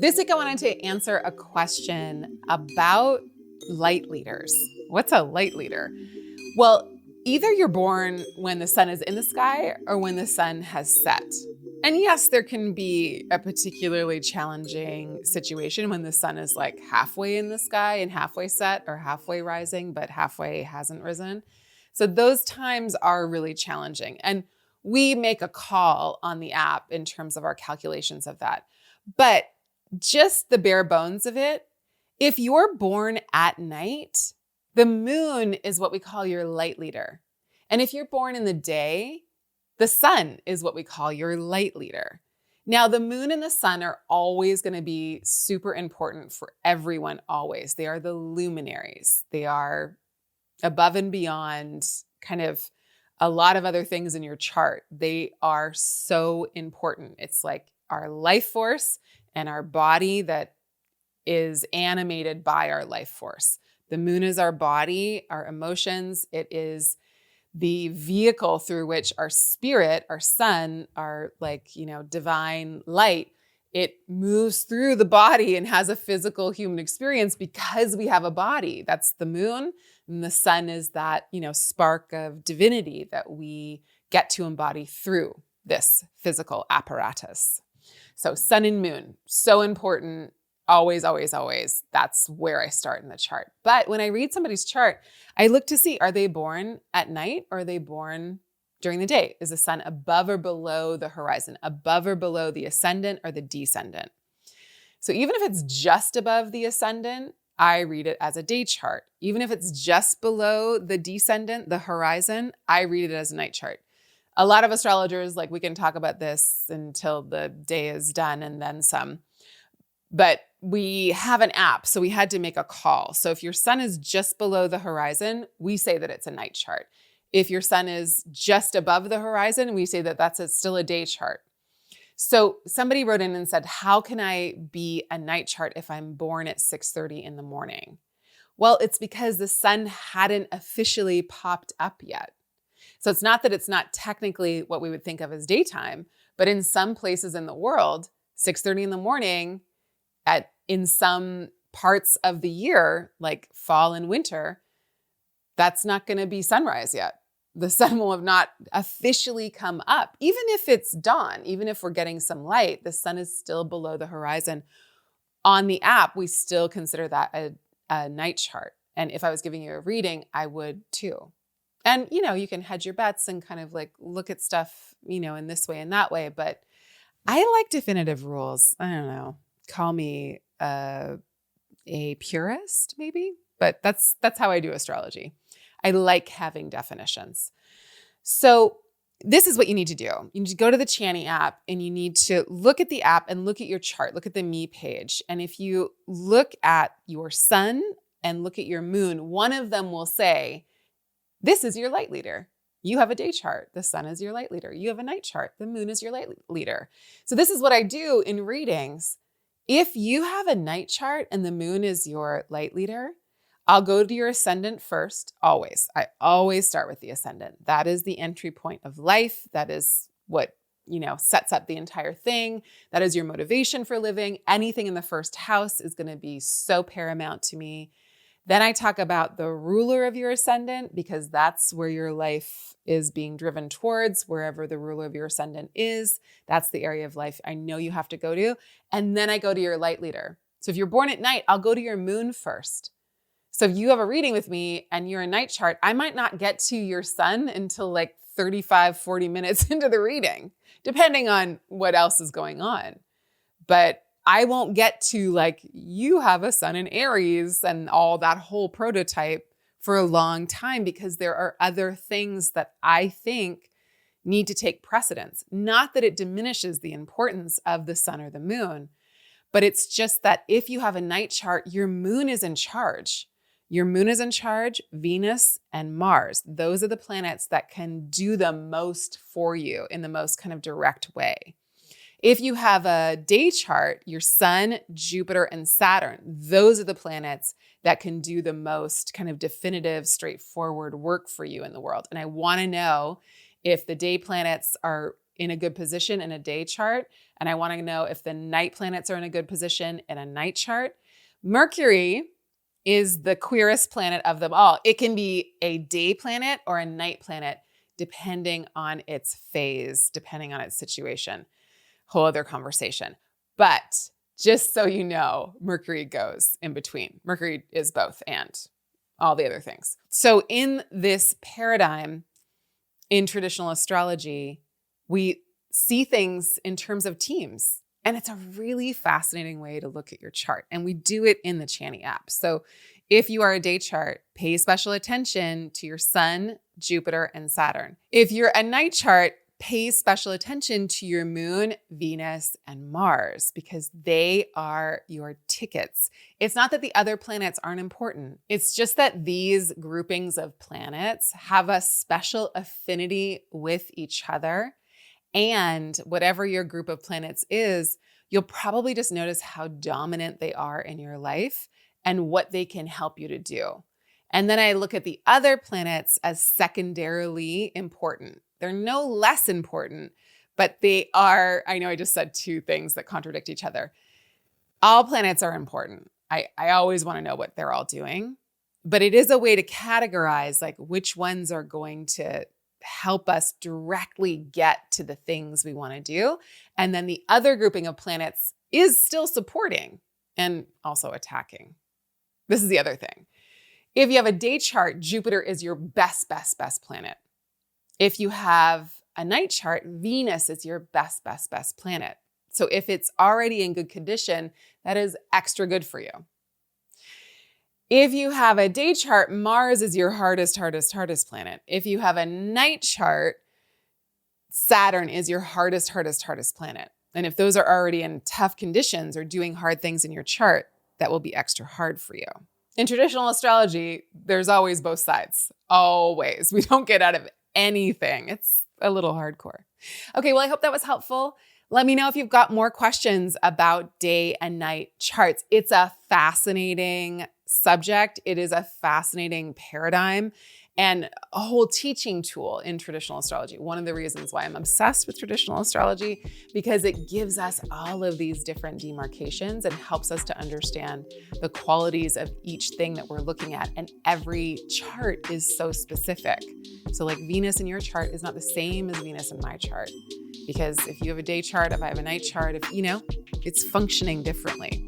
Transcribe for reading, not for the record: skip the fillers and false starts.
This week I wanted to answer a question about light leaders. What's a light leader? Well, either you're born when the sun is in the sky or when the sun has set. And yes, there can be a particularly challenging situation when the sun is like halfway in the sky and halfway set or halfway rising, but halfway hasn't risen. So those times are really challenging. And we make a call on the app in terms of our calculations of that. But just the bare bones of it, if you're born at night, the moon is what we call your light leader. And if you're born in the day, the sun is what we call your light leader. Now, the moon and the sun are always going to be super important for everyone, always. They are the luminaries. They are above and beyond kind of a lot of other things in your chart. They are so important. It's like our life force and our body that is animated by our life force. The moon is our body, our emotions. It is the vehicle through which our spirit, our sun, our divine light, it moves through the body and has a physical human experience because we have a body. That's the moon. And the sun is that, spark of divinity that we get to embody through this physical apparatus. So sun and moon, so important. Always, always, always. That's where I start in the chart. But when I read somebody's chart, I look to see, are they born at night or are they born during the day? Is the sun above or below the horizon, above or below the ascendant or the descendant? So even if it's just above the ascendant, I read it as a day chart. Even if it's just below the descendant, the horizon, I read it as a night chart. A lot of astrologers, we can talk about this until the day is done and then some. But we have an app, so we had to make a call. So if your sun is just below the horizon, we say that it's a night chart. If your sun is just above the horizon, we say that still a day chart. So somebody wrote in and said, how can I be a night chart if I'm born at 6:30 in the morning? Well, it's because the sun hadn't officially popped up yet. So it's not that it's not technically what we would think of as daytime, but in some places in the world, 6:30 in the morning, in some parts of the year, like fall and winter, that's not going to be sunrise yet. The sun will have not officially come up. Even if it's dawn, even if we're getting some light, the sun is still below the horizon. On the app, we still consider that a night chart. And if I was giving you a reading, I would too. And, you can hedge your bets and kind of look at stuff, in this way and that way. But I like definitive rules. I don't know. Call me a purist, maybe, but that's how I do astrology. I like having definitions. So this is what you need to do. You need to go to the Chani app and you need to look at the app and look at your chart, look at the me page. And if you look at your sun and look at your moon, one of them will say, this is your light leader. You have a day chart. The sun is your light leader. You have a night chart. The moon is your light leader. So this is what I do in readings. If you have a night chart and the moon is your light leader, I'll go to your ascendant first, always. I always start with the ascendant. That is the entry point of life. That is what, sets up the entire thing. That is your motivation for living. Anything in the first house is going to be so paramount to me. Then I talk about the ruler of your ascendant because that's where your life is being driven towards, wherever the ruler of your ascendant is. That's the area of life I know you have to go to. And then I go to your light leader. So if you're born at night, I'll go to your moon first. So if you have a reading with me and you're a night chart, I might not get to your sun until 35, 40 minutes into the reading, depending on what else is going on. But I won't get to you have a sun in Aries and all that whole prototype for a long time because there are other things that I think need to take precedence. Not that it diminishes the importance of the sun or the moon, but it's just that if you have a night chart, your moon is in charge. Your moon is in charge, Venus and Mars. Those are the planets that can do the most for you in the most kind of direct way. If you have a day chart, your sun, Jupiter, and Saturn, those are the planets that can do the most kind of definitive, straightforward work for you in the world. And I want to know if the day planets are in a good position in a day chart, and I want to know if the night planets are in a good position in a night chart. Mercury is the queerest planet of them all. It can be a day planet or a night planet, depending on its phase, depending on its situation. Whole other conversation. But just so you know, Mercury goes in between. Mercury is both and all the other things. So in this paradigm, in traditional astrology, we see things in terms of teams. And it's a really fascinating way to look at your chart. And we do it in the Chani app. So if you are a day chart, pay special attention to your Sun, Jupiter, and Saturn. If you're a night chart, pay special attention to your Moon, Venus, and Mars, because they are your tickets. It's not that the other planets aren't important. It's just that these groupings of planets have a special affinity with each other. And whatever your group of planets is, you'll probably just notice how dominant they are in your life and what they can help you to do. And then I look at the other planets as secondarily important. They're no less important, but they are, I know I just said two things that contradict each other. All planets are important. I always want to know what they're all doing, but it is a way to categorize like which ones are going to help us directly get to the things we want to do. And then the other grouping of planets is still supporting and also attacking. This is the other thing. If you have a day chart, Jupiter is your best planet. If you have a night chart, Venus is your best planet. So if it's already in good condition, that is extra good for you. If you have a day chart, Mars is your hardest planet. If you have a night chart, Saturn is your hardest planet. And if those are already in tough conditions or doing hard things in your chart, that will be extra hard for you. In traditional astrology, there's always both sides. Always. We don't get out of anything. It's a little hardcore. Okay, well, I hope that was helpful. Let me know if you've got more questions about day and night charts. It's a fascinating subject. It is a fascinating paradigm and a whole teaching tool in traditional astrology. One of the reasons why I'm obsessed with traditional astrology, because it gives us all of these different demarcations and helps us to understand the qualities of each thing that we're looking at. And every chart is so specific. So like Venus in your chart is not the same as Venus in my chart, because if you have a day chart, if I have a night chart, it's functioning differently.